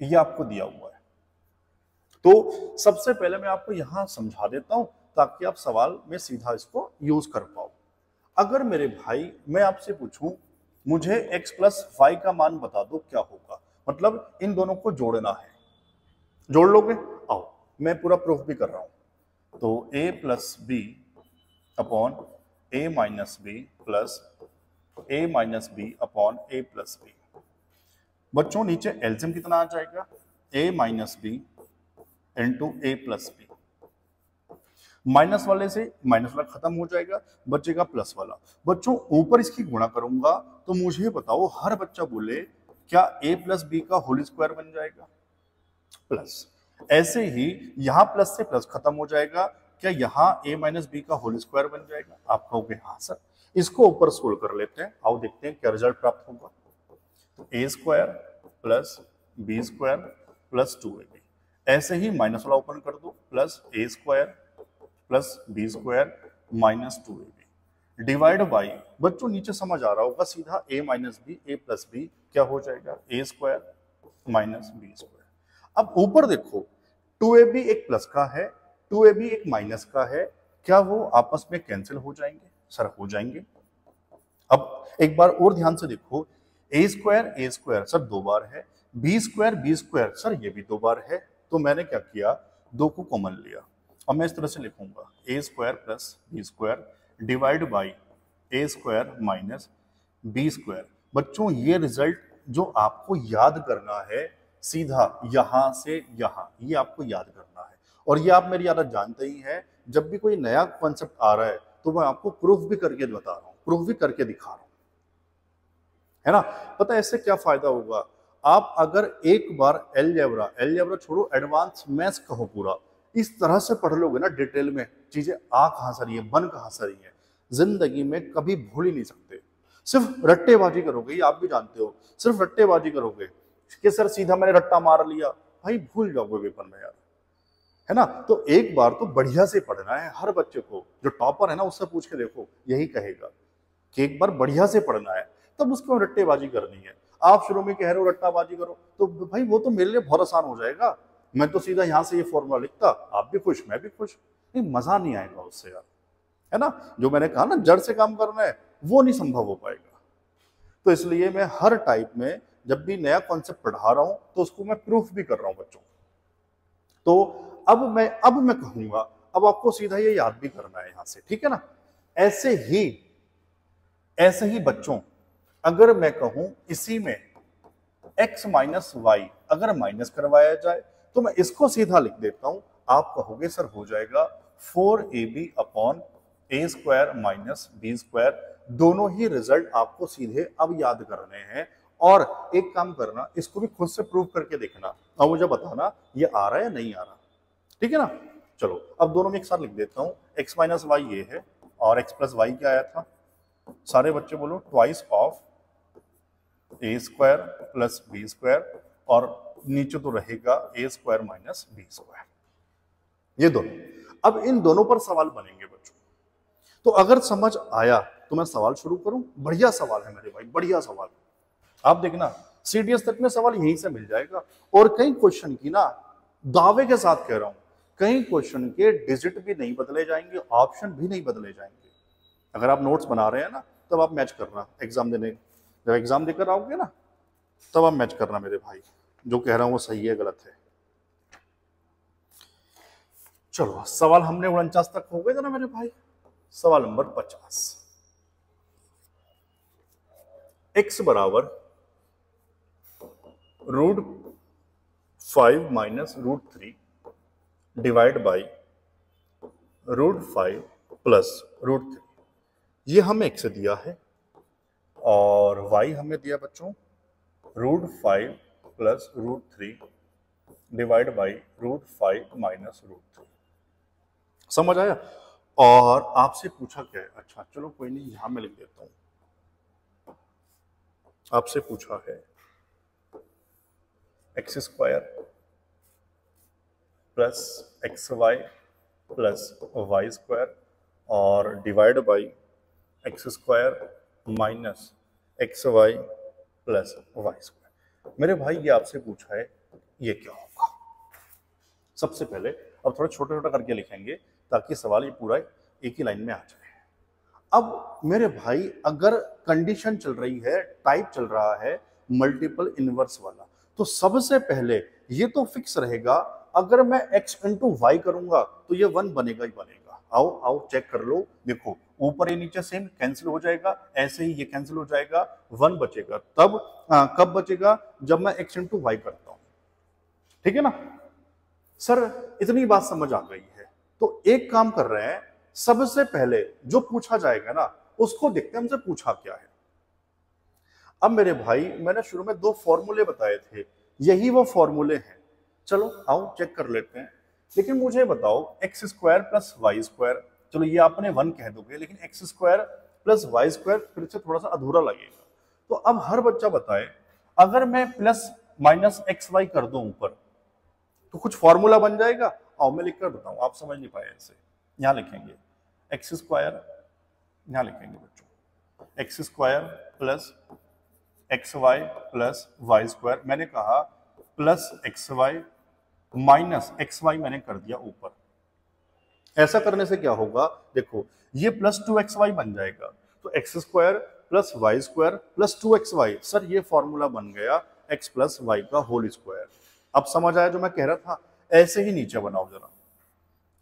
ये आपको दिया हुआ है, तो सबसे पहले मैं आपको यहां समझा देता हूं ताकि आप सवाल में सीधा इसको यूज कर पाओ। अगर मेरे भाई मैं आपसे पूछूं, मुझे x प्लस वाई का मान बता दो क्या होगा, मतलब इन दोनों को जोड़ना है, जोड़ लोगे? आओ मैं पूरा प्रूफ भी कर रहा हूं। तो a plus B upon a minus B plus a minus B upon a plus B. बच्चों नीचे एलसीएम कितना आ जाएगा, a minus B into a plus B. Minus वाले से माइनस वाला खत्म हो जाएगा, बचेगा प्लस वाला। बच्चों ऊपर इसकी गुणा करूंगा तो मुझे बताओ, हर बच्चा बोले क्या a प्लस बी का होल स्क्वायर बन जाएगा, प्लस। ऐसे ही यहां प्लस से प्लस खत्म हो जाएगा, क्या यहां a माइनस बी का होल स्क्वायर बन जाएगा? आप कहोगे हाँ सर। इसको ऊपर सोल्व कर लेते हैं, आओ देखते हैं क्या रिजल्ट प्राप्त होगा। तो a square plus B square plus 2ab, ऐसे ही माइनस वाला ओपन कर दो, plus a square plus B square minus 2ab divide by, बच्चों नीचे समझ आ रहा होगा, सीधा a minus B a plus B क्या हो जाएगा, a square minus B square. अब ऊपर देखो, 2ab एक प्लस का है, 2ab एक माइनस का है, क्या वो आपस में कैंसिल हो जाएंगे? सर हो जाएंगे। अब एक बार और ध्यान से देखो, a स्क्वायर सर 2 बार है, बी स्क्वायर सर ये भी 2 बार है, तो मैंने क्या किया, 2 को कॉमन लिया। अब मैं इस तरह से लिखूंगा, a square plus B square divide by a square minus B square. बच्चों ये रिजल्ट जो आपको याद करना है, सीधा यहां से यहां, ये आपको याद करना है। और ये आप मेरी आदत जानते ही हैं, जब भी कोई नया कॉन्सेप्ट आ रहा है तो मैं आपको प्रूफ भी करके बता रहा हूं, प्रूफ भी करके दिखा रहा हूं, है ना। पता है इससे क्या फायदा होगा, आप अगर एक बार एलजेब्रा छोड़ो, एडवांस मैथ्स कहो पूरा, इस तरह से पढ़ लोगे ना डिटेल में, चीजें आ कहां से रही है, बन कहां से रही है, जिंदगी में कभी भूल ही नहीं सकते। सिर्फ रट्टेबाजी करोगे, ये आप भी जानते हो, सिर्फ रट्टेबाजी करोगे कि सर सीधा मैंने रट्टा मार लिया, भाई भूल जाओगे पेपर में यार, है ना। तो एक बार तो बढ़िया से पढ़ना है हर बच्चे को, जो टॉपर है ना उससे पूछ के देखो, यही कहेगा कि एक बार बढ़िया से पढ़ना है, तब उसको रट्टेबाजी करनी है। आप शुरू में कह रहे हो रट्टाबाजी करो, तो भाई वो तो मेरे लिए बहुत आसान हो जाएगा, मैं तो सीधा यहां से ये फॉर्मूला लिखता, आप भी खुश मैं भी खुश। नहीं, मजा नहीं आएगा उससे यार, है ना। जो मैंने कहा ना जड़ से काम करना है, वो नहीं संभव हो पाएगा। तो इसलिए मैं हर टाइप में जब भी नया कॉन्सेप्ट पढ़ा रहा हूं तो उसको मैं प्रूफ भी कर रहा हूं बच्चों। तो अब मैं कहूंगा, अब आपको सीधा ये याद भी करना है यहां से, ठीक है ना। ऐसे ही बच्चों, अगर मैं कहूं इसी में x माइनस वाई अगर माइनस करवाया जाए, तो मैं इसको सीधा लिख देता हूं, आप कहोगे सर हो जाएगा 4ab upon a square minus B square. दोनों ही रिजल्ट आपको सीधे अब याद करने हैं, और एक काम करना, इसको भी खुद से प्रूव करके देखना और मुझे बताना ये आ रहा है या नहीं आ रहा, ठीक है ना। चलो अब दोनों में एक साथ लिख देता हूं, x माइनस वाई ये है और x प्लस वाई क्या आया था, सारे बच्चे बोलो twice of a square plus B square, और नीचे तो रहेगा a square minus B square, ये दोनों। अब इन दोनों पर सवाल बनेंगे बच्चों, तो अगर समझ आया तो मैं सवाल शुरू करूं। बढ़िया सवाल है मेरे भाई, बढ़िया सवाल, आप देखना सीडीएस तक में सवाल यहीं से मिल जाएगा। और कई क्वेश्चन की ना, दावे के साथ कह रहा हूं, कई क्वेश्चन के डिजिट भी नहीं बदले जाएंगे, ऑप्शन भी नहीं बदले जाएंगे। अगर आप नोट्स बना रहे हैं ना, तब आप मैच करना एग्जाम देने, जब एग्जाम देकर आओगे ना तब आप मैच करना मेरे भाई, जो कह रहा हूं वो सही है गलत है। चलो सवाल हमने 49 तक हो गए थे ना मेरे भाई। सवाल नंबर 50, x बराबर √5 माइनस √3 डिवाइड बाई √5 प्लस √3, ये हमें x दिया है और y हमें दिया बच्चों √5 प्लस √3 डिवाइड बाई √5 माइनस √3। समझ आया? और आपसे पूछा क्या है, अच्छा चलो कोई नहीं, यहां मैं लिख देता हूं। आपसे पूछा है x² plus xy plus y² और divide by x² minus xy plus y²। मेरे भाई ये आपसे पूछा है, ये क्या होगा? सबसे पहले अब थोड़ा छोटा छोटा करके लिखेंगे ताकि सवाल ये पूरा एक ही लाइन में आ जाए। अब मेरे भाई अगर कंडीशन चल रही है, टाइप चल रहा है मल्टीपल इनवर्स वाला, तो सबसे पहले ये तो फिक्स रहेगा, अगर मैं x इंटू वाई करूंगा तो ये 1 बनेगा ही बनेगा। आओ आओ चेक कर लो, देखो ऊपर ये नीचे सेम कैंसिल हो जाएगा, ऐसे ही ये कैंसिल हो जाएगा, 1 बचेगा। तब कब बचेगा? जब मैं x इंटू वाई करता हूं, ठीक है ना सर? इतनी बात समझ आ गई है। तो एक काम कर रहे हैं, सबसे पहले जो पूछा जाएगा ना उसको देखते हैं हमसे पूछा क्या है। अब मेरे भाई मैंने शुरू में 2 फॉर्मूले बताए थे, यही वो फॉर्मूले हैं। चलो आओ चेक कर लेते हैं। लेकिन मुझे बताओ x² प्लस y², चलो ये आपने 1 कह दोगे, लेकिन x² प्लस y² फिर से थोड़ा सा अधूरा लगेगा। तो अब हर बच्चा बताए, अगर मैं प्लस माइनस xy कर दूं ऊपर तो कुछ फॉर्मूला बन जाएगा। आओ मैं लिखकर बताऊं, आप समझ नहीं पाए ऐसे। यहां लिखेंगे x², यहां लिखेंगे बच्चों x² plus xy plus y²। मैंने कहा प्लस xy माइनस xy मैंने कर दिया ऊपर। ऐसा करने से क्या होगा, देखो ये प्लस 2xy बन जाएगा, तो x² plus y² plus 2xy, sir ये फॉर्मूला बन गया x प्लस वाई का होल स्क्वायर। अब समझ आया जो मैं कह रहा था? ऐसे ही नीचे बनाओ जरा,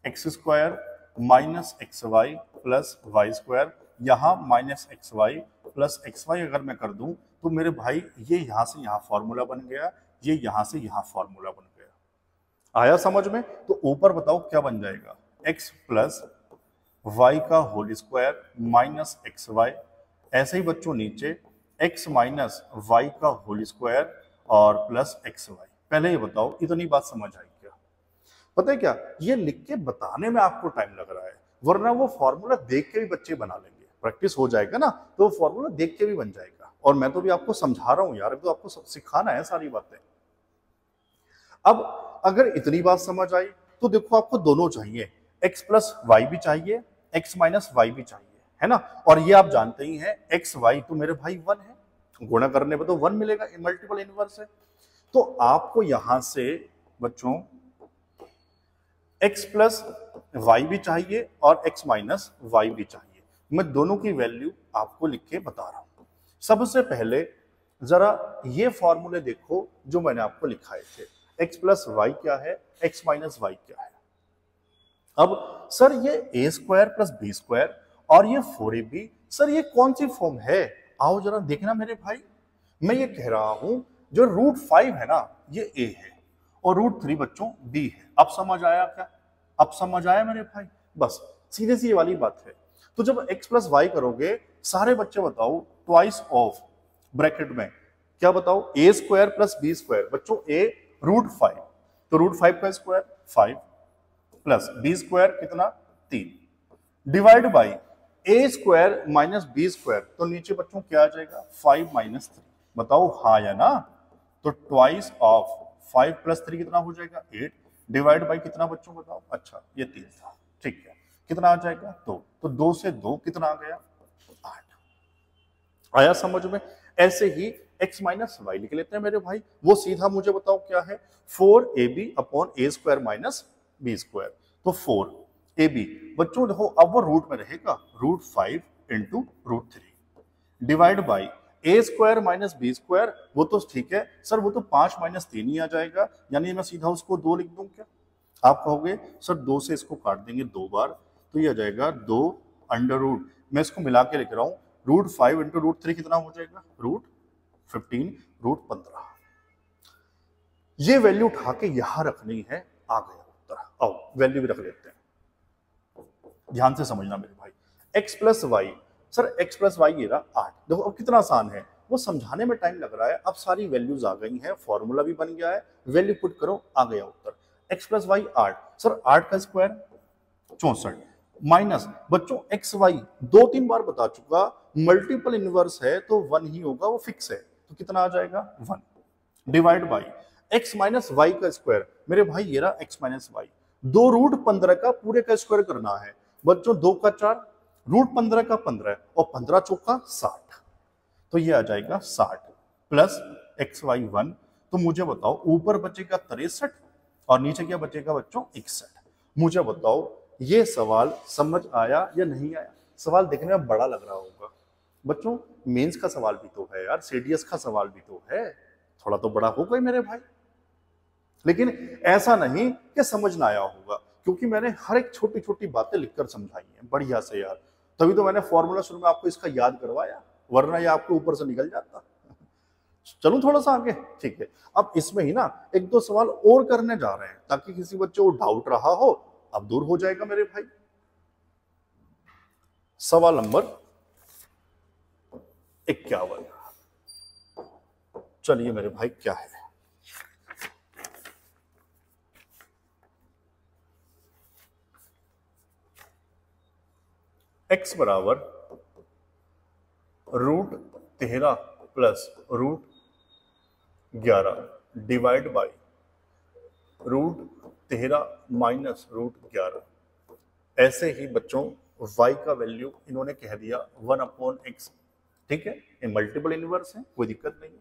x² minus xy plus y², यहां माइनस xy प्लस xy अगर मैं कर दूं तो मेरे भाई ये यहां से यहां फॉर्मूला बन गया, ये यहां से यहां फॉर्मूला बन गया। आया समझ में? तो ऊपर बताओ क्या बन जाएगा, x प्लस वाई का होल स्क्वायर माइनस xy, ऐसे ही बच्चों नीचे x माइनस वाई का होल स्क्वायर और प्लस xy। पहले ये बताओ इतनी बात समझ आई क्या? पता है क्या, ये लिख के बताने में आपको टाइम लग रहा है, वरना वो फॉर्मूला देख के भी बच्चे बना लेंगे। प्रैक्टिस हो जाएगा ना तो वो फॉर्मूला देख के भी बन जाएगा। और मैं तो भी आपको समझा रहा हूं यार, तो आपको सिखाना है सारी बातें। अब अगर इतनी बात समझ आई तो देखो आपको दोनों चाहिए, x प्लस वाई भी चाहिए, x माइनस वाई भी चाहिए, है ना? और ये आप जानते ही हैं x y तो मेरे भाई 1 है, गुणा करने पर तो 1 मिलेगा, मल्टीपल इनवर्स है। तो आपको यहां से बच्चों x प्लस वाई भी चाहिए और x माइनस वाई भी चाहिए। मैं दोनों की वैल्यू आपको लिख के बता रहा हूं। सबसे पहले जरा ये फॉर्मूले देखो जो मैंने आपको लिखाए थे, x प्लस वाई क्या है, x माइनस वाई क्या है। अब सर ये a² प्लस b² और ये 4ab, सर ये कौन सी फॉर्म है? आओ जरा देखना मेरे भाई। मैं ये कह रहा हूं जो √5 है ना ये a है और √3 बच्चों b है। अब समझ आया क्या? अब समझ आया मेरे भाई? बस सीधे सी ये वाली बात है। तो जब x प्लस वाई करोगे, सारे बच्चे बताओ ट्वाइस ऑफ ब्रैकेट में क्या बताओ, a² प्लस b², बच्चों a √5, तो √5 का स्क्वायर 5 प्लस b² कितना 3 divide by a² minus b², तो नीचे बच्चों क्या आ जाएगा 5 माइनस 3। बताओ हाँ या ना? तो ट्वाइस ऑफ 5 प्लस 3 कितना हो जाएगा 8 डिवाइड बाई कितना बच्चों बताओ, अच्छा ये 3 था, ठीक है, कितना आ जाएगा 2, तो 2 से 2 कितना आ गया 8। आया समझ में? ऐसे ही x माइनस वाई लिख लेते हैं मेरे भाई, वो सीधा मुझे बताओ क्या है 4ab upon a² minus B square, तो 4 ए बी। बच्चों देखो अब वो रूट में रहेगा, √5 into √3 divide by A square minus B square, वो तो ठीक है सर, वो तो 5 माइनस 3 ही आ जाएगा, यानी मैं सीधा उसको 2 लिख दूं क्या? आप कहोगे सर 2 से इसको काट देंगे 2 बार, तो ये आ जाएगा 2 अंडर रूट, मैं इसको मिला के लिख रहा हूं, √5 इंटू √3 कितना हो जाएगा? √15 √15। ये वैल्यू उठा के यहां रखनी है, आ गया उत्तर। आओ वैल्यू भी रख लेते हैं, ध्यान से समझना मेरे भाई। x plus Y, sir x plus Y ये रहा 8। देखो अब कितना आसान है, वो समझाने में टाइम लग रहा है, अब सारी वैल्यूज आ गई हैं, फॉर्मूला भी बन गया है, वैल्यू पुट करो, आ गया उत्तर। x प्लस वाई 8, सर 8 का स्क्वायर 64 माइनस, बच्चों एक्स वाई 2-3 बार बता चुका, मल्टीपल इनवर्स है तो 1 ही होगा, वो फिक्स है, तो कितना आ जाएगा 1 divide by x minus Y का स्क्वायर, मेरे भाई ये रहा x माइनस वाई, 2√15 का पूरे का स्क्वायर करना है बच्चों, 2 का 4, √15 का 15 और 15 चौका 60, तो ये आ जाएगा 60 प्लस एक्स वाई 1। तो मुझे बताओ ऊपर बचेगा 63 और नीचे क्या बचेगा बच्चों 61। मुझे बताओ ये सवाल समझ आया या नहीं आया? सवाल देखने में बड़ा लग रहा होगा बच्चों, मेंस का सवाल भी तो है यार, सीडीएस का सवाल भी तो है, थोड़ा तो बड़ा होगा ही मेरे भाई। लेकिन ऐसा नहीं कि समझ ना आया होगा, क्योंकि मैंने हर एक छोटी छोटी बातें लिखकर समझाई हैं बढ़िया से यार, तभी तो मैंने फॉर्मूला शुरू में आपको इसका याद करवाया, वरना ये आपको ऊपर से निकल जाता। चलूं थोड़ा सा आगे, ठीक है। अब इसमें ही ना 1-2 सवाल और करने जा रहे हैं, ताकि किसी बच्चे को डाउट रहा हो अब दूर हो जाएगा मेरे भाई। सवाल नंबर 51, चलिए मेरे भाई क्या है, x बराबर √13 प्लस √11 डिवाइड बाई √13 माइनस √11। ऐसे ही बच्चों y का वैल्यू इन्होंने कह दिया 1/x, ठीक है, ये मल्टीपल इनवर्स है, कोई दिक्कत नहीं है।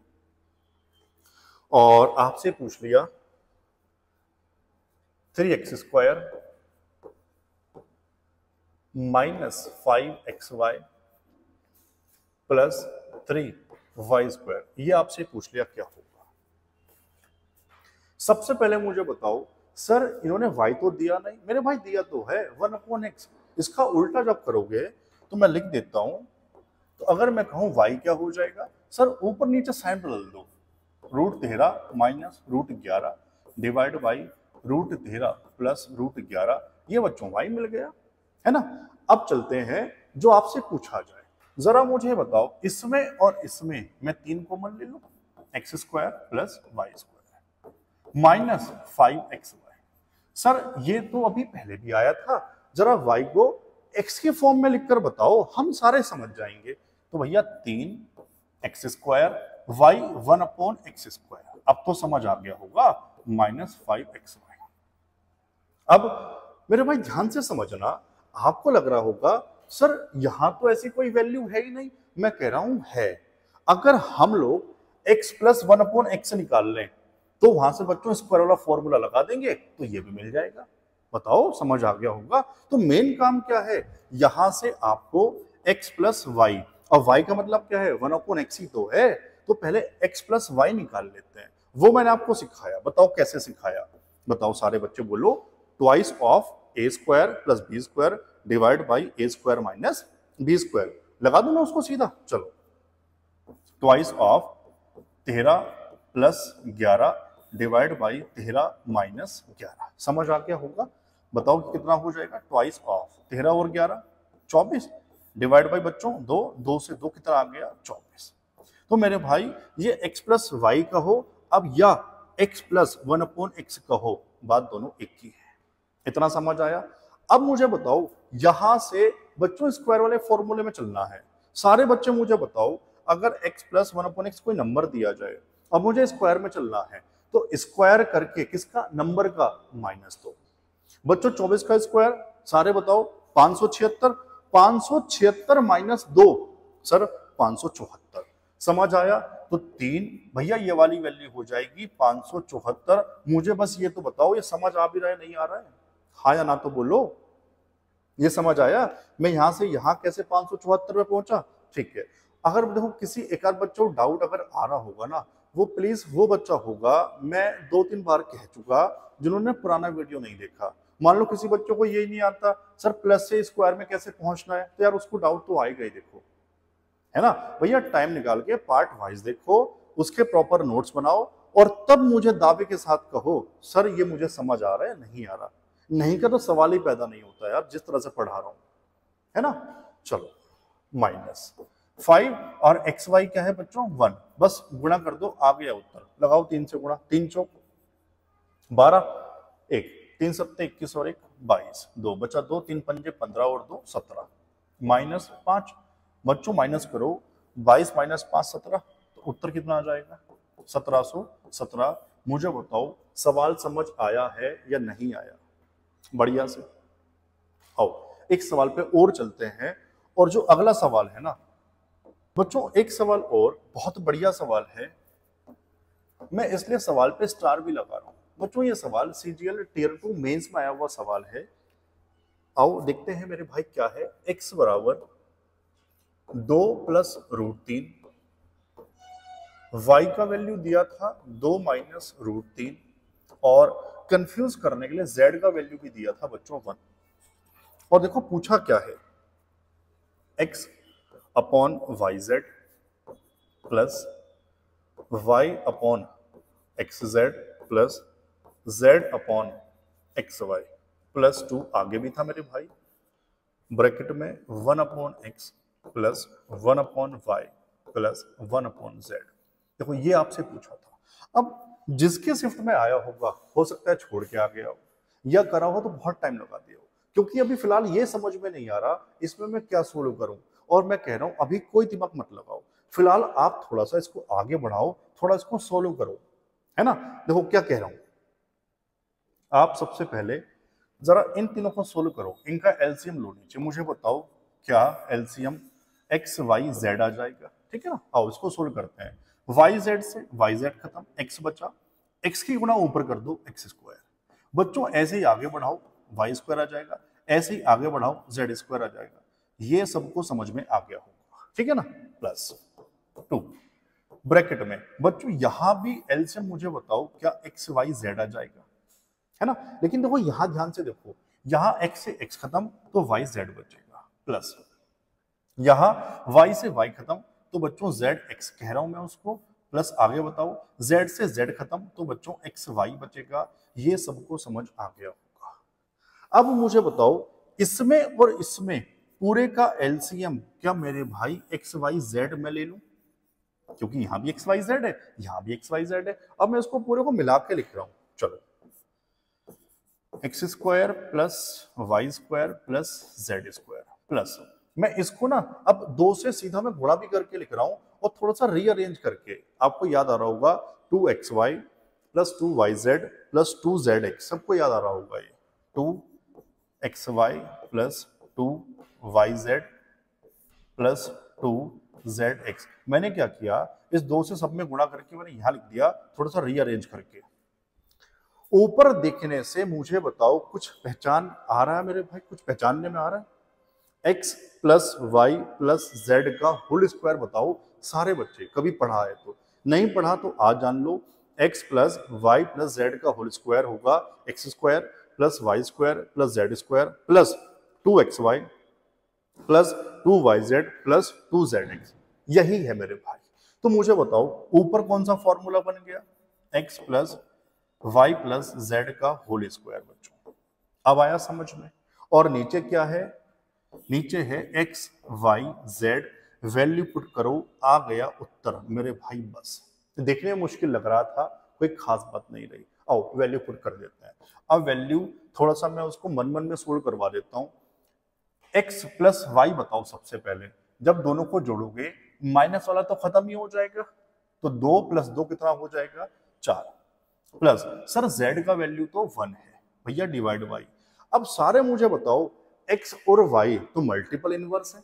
और आपसे पूछ लिया 3x² minus 5xy plus 3y², ये आपसे पूछ लिया क्या होगा। सबसे पहले मुझे बताओ सर इन्होंने y तो दिया नहीं, मेरे भाई दिया तो है 1/x, इसका उल्टा जब करोगे तो मैं लिख देता हूं, तो अगर मैं कहूं y क्या हो जाएगा, सर ऊपर नीचे साइन बदल दो, √13 माइनस √11 डिवाइड बाई √13 प्लस √11, ये बच्चों y मिल गया है ना। अब चलते हैं जो आपसे पूछा जाए, जरा मुझे बताओ इसमें और इसमें मैं 3 कॉमन ले लूं, x² plus y² minus 5xy। Sir ये तो अभी पहले भी आया था, जरा y को x के फॉर्म में लिखकर बताओ, हम सारे समझ जाएंगे। तो भैया 3x², y 1/x², अब तो समझ आ गया होगा, माइनस 5xy। अब मेरे भाई ध्यान से समझना, आपको लग रहा होगा सर यहां तो ऐसी कोई वैल्यू है ही नहीं, मैं कह रहा हूं है। अगर हम लोग x प्लस 1/x निकाल लें तो वहां से बच्चों स्क्वायर वाला फॉर्मूला लगा देंगे तो ये भी मिल जाएगा। बताओ समझ आ गया होगा। तो मेन काम क्या है, यहां से आपको x प्लस वाई, और y का मतलब क्या है 1/x ही तो है, तो पहले x प्लस वाई निकाल लेते हैं, वो मैंने आपको सिखाया। बताओ कैसे सिखाया, बताओ सारे बच्चे बोलो, twice of a² plus b² divide by a² minus b², लगा दो ना उसको सीधा। चलो twice of 13 plus 11 divide by 13 minus 11, समझ आ गया होगा। बताओ कितना हो जाएगा, ट्वाइस ऑफ 13 और 11 24 डिवाइड बाई बच्चों 2 से 2 कितना आ गया 24। तो मेरे भाई ये x प्लस वाई का हो अब या x प्लस 1/x का हो, बात दोनों एक ही है। इतना समझ आया। अब मुझे बताओ यहां से बच्चों स्क्वायर वाले फॉर्मूले में चलना है। सारे बच्चे मुझे बताओ अगर x प्लस 1/x कोई नंबर दिया जाए, अब मुझे स्क्वायर में चलना है, तो स्क्वायर करके किसका, नंबर का -2। बच्चों 24 का स्क्वायर सारे बताओ 576, 576 माइनस 2 सर 574, समझ आया। तो 3 भैया ये वाली वैल्यू हो जाएगी 574। मुझे बस ये तो बताओ ये समझ आ भी रहा है नहीं आ रहा है, हाँ या ना तो बोलो। ये समझ आया? मैं यहां से यहां कैसे 574 पे पहुंचा? ठीक है। अगर देखो किसी एक आध बच्चों को डाउट अगर आ रहा होगा ना, वो प्लीज वो बच्चा होगा, मैं 2-3 बार कह चुका, जिन्होंने पुराना वीडियो नहीं देखा। मान लो किसी बच्चों को यही नहीं आता सर प्लस से स्क्वायर में कैसे पहुंचना है, तो यार उसको डाउट तो आएगा ही। देखो है ना भैया, टाइम निकाल के पार्ट वाइज देखो, उसके प्रॉपर नोट्स बनाओ, और तब मुझे दावे के साथ कहो सर ये मुझे समझ आ रहा है नहीं आ रहा। नहीं का तो सवाल ही पैदा नहीं होता यार, जिस तरह से पढ़ा रहा हूं, है ना। चलो, -5 और एक्स वाई क्या है बच्चों 1, बस गुणा कर दो, आ गया उत्तर। लगाओ 3 से गुणा, 3 चौक 12, 1 3 सत्ते 21 और 1 22, 2 बचा 2, 3 पंजे 15 और 2 17, -5। बच्चों माइनस करो, 22 - 5 17, तो उत्तर कितना आ जाएगा 1717। मुझे बताओ सवाल समझ आया है या नहीं आया? बढ़िया से। आओ एक सवाल पे और चलते हैं, और जो अगला सवाल है ना बच्चों, एक सवाल और बहुत बढ़िया सवाल है, मैं इसलिए सवाल पे स्टार भी लगा रहा हूं बच्चों। ये सवाल सीजीएल टियर 2 मेंस में आया हुआ सवाल है। आओ देखते हैं मेरे भाई क्या है। x बराबर 2 + √3, y का वैल्यू दिया था 2 - √3, और कंफ्यूज करने के लिए z का वैल्यू भी दिया था बच्चों 1। और देखो पूछा क्या है, x upon yz plus y upon xz plus z upon xy plus 2 आगे भी था मेरे भाई, ब्रैकेट में 1 upon x plus 1 upon y plus 1 upon z। देखो ये आपसे पूछा था। अब जिसके शिफ्ट में आया होगा हो सकता है छोड़ के आ गया हो, या करा हो तो बहुत टाइम लगा दिया हो, क्योंकि अभी फिलहाल ये समझ में नहीं आ रहा इसमें मैं क्या सोल्व करूं। और मैं कह रहा हूं अभी कोई दिमाग मत लगाओ, फिलहाल आप थोड़ा सा इसको आगे बढ़ाओ, थोड़ा इसको सोल्व करो, है ना। देखो क्या कह रहा हूं, आप सबसे पहले जरा इन तीनों को सोल्व करो, इनका एलसीएम लो नीचे, मुझे बताओ क्या एलसीएम एक्स वाई जेड आ जाएगा, ठीक है ना। आओ इसको सोल्व करते हैं। वाई जेड से वाई जेड खत्म, एक्स बचा, एक्स की गुणा ऊपर कर दो एक्स स्क्वायर। बच्चों ऐसे ही आगे बढ़ाओ, वाई स्क्वायर आ जाएगा, ऐसे ही आगे बढ़ाओ जेड स्क्वायर आ जाएगा। ये सबको समझ में आ गया होगा, ठीक है ना। +2 ब्रैकेट में बच्चों यहां भी एलसीएम मुझे बताओ क्या एक्स वाई जेड आ जाएगा, है ना। लेकिन देखो यहां ध्यान से देखो, यहां x से x खत्म तो y z बचेगा, प्लस यहां y से y खत्म तो बच्चों z x कह रहा हूं मैं उसको, प्लस आगे बताओ z से z खत्म तो बच्चों x y बचेगा। ये सबको समझ आ गया होगा। अब मुझे बताओ इसमें और इसमें पूरे का एलसीएम क्या मेरे भाई x y z में ले लूं, क्योंकि यहां भी x y z है, यहां भी x y z है। अब मैं इसको पूरे को मिला के लिख रहा हूं, चलो X square plus Y square plus Z square plus, मैं इसको ना अब 2 से सीधा मैं गुणा भी करके लिख रहा हूं और थोड़ा सा रीअरेंज करके। आपको याद आ रहा होगा 2xy plus 2yz plus 2zx, सबको याद आ रहा होगा ये 2xy plus 2yz plus 2zx। मैंने क्या किया, इस 2 से सब में गुणा करके मैंने यहां लिख दिया, थोड़ा सा रीअरेंज करके। ऊपर देखने से मुझे बताओ कुछ पहचान आ रहा है मेरे भाई, कुछ पहचानने में आ रहा है। x plus Y plus Z का होल स्क्वायर बताओ सारे बच्चे, कभी पढ़ा है तो, नहीं पढ़ा तो आज जान लो। x plus Y plus Z का होल स्क्वायर होगा X square plus Y square plus Z square plus 2xy plus 2yz plus 2zx। यही है मेरे भाई। तो मुझे बताओ ऊपर कौन सा फॉर्मूला बन गया, x plus y plus Z का होल स्क्वायर बच्चों। अब आया समझ में। और नीचे क्या है, नीचे है x y z, value put करो, आ गया उत्तर मेरे भाई। बस देखने में मुश्किल लग रहा था, कोई खास बात नहीं रही। आओ वैल्यू पुट कर देते हैं। अब वैल्यू थोड़ा सा मैं उसको मन मन में सोल्व करवा देता हूं। x प्लस वाई बताओ सबसे पहले, जब दोनों को जोड़ोगे माइनस वाला तो खत्म ही हो जाएगा, तो 2 + 2 कितना हो जाएगा 4, प्लस सर z का वैल्यू तो 1 है भैया, डिवाइड y। अब सारे मुझे बताओ x और y तो मल्टीपल इनवर्स है,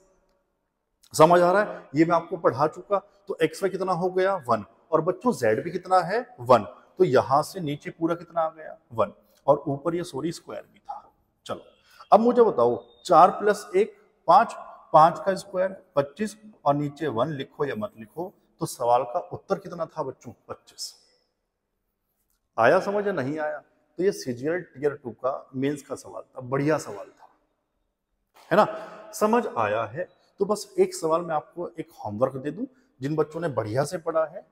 समझ आ रहा है, ये मैं आपको पढ़ा चुका। तो xy कितना हो गया 1, और बच्चों z भी कितना है 1, तो यहां से नीचे पूरा कितना आ गया 1, और ऊपर ये सॉरी स्क्वायर भी था। अब मुझे बताओ 4 + 1 5, 5 का स्क्वायर 25 और नीचे 1 लिखो या मत लिखो, तो सवाल का उत्तर कितना था बच्चों? 25। आया समझ या नहीं आया? तो ये सीजीएल टियर 2 का मेंस का सवाल था, बढ़िया सवाल था, है ना? समझ आया है? तो बस एक सवाल मैं आपको एक होमवर्क दे दूं, जिन बच्चों ने बढ़िया से पढ़ा है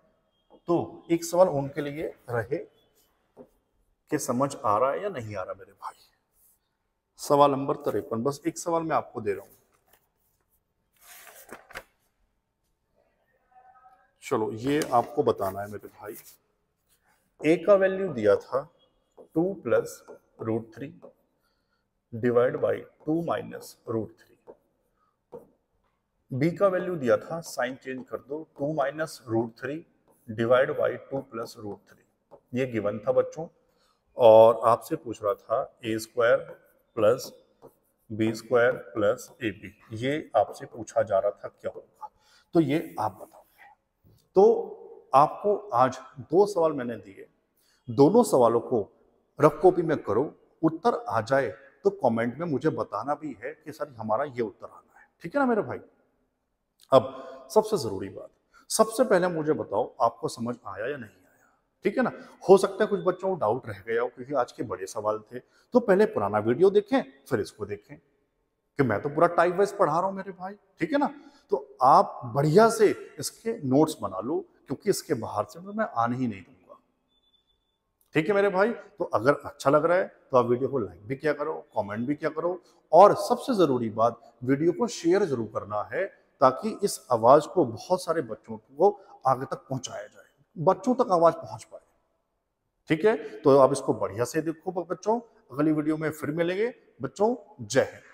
तो एक सवाल उनके लिए रहे कि समझ आ रहा है या नहीं आ रहा मेरे भाई। सवाल नंबर 53, बस एक सवाल मैं आपको दे रहा हूं। चलो ये आपको बताना है मेरे भाई। ए का वैल्यू दिया था 2 + √3 डिवाइड बाई 2 माइनस √3। बी का वैल्यू दिया था, साइन चेंज कर दो, 2 माइनस √3 डिवाइड बाई 2 + √3। ये गिवन था बच्चों, और आपसे पूछ रहा था a² + b² + ab। ये आपसे पूछा जा रहा था क्या होगा, तो ये आप बताओगे। तो आपको आज 2 सवाल मैंने दिए, दोनों सवालों को रफ कॉपी में करो, उत्तर आ जाए तो कमेंट में मुझे बताना भी है कि सर हमारा ये उत्तर आना है, ठीक है ना मेरे भाई। अब सबसे जरूरी बात, सबसे पहले मुझे बताओ आपको समझ आया या नहीं आया, ठीक है ना? हो सकता है कुछ बच्चों को डाउट रह गया हो क्योंकि आज के बड़े सवाल थे, तो पहले पुराना वीडियो देखें फिर इसको देखें, कि मैं तो पूरा टाइप वाइज पढ़ा रहा हूं मेरे भाई, ठीक है ना? तो आप बढ़िया से इसके नोट्स बना लो, क्योंकि इसके बाहर से मैं आने ही नहीं दूंगा, ठीक है मेरे भाई। तो अगर अच्छा लग रहा है तो आप वीडियो को लाइक भी किया करो, कमेंट भी किया करो, और सबसे जरूरी बात, वीडियो को शेयर जरूर करना है, ताकि इस आवाज को बहुत सारे बच्चों को आगे तक पहुंचाया जाए, बच्चों तक आवाज पहुंच पाए, ठीक है? तो आप इसको बढ़िया से देखो बच्चों, अगली वीडियो में फिर मिलेंगे बच्चों। जय हिंद।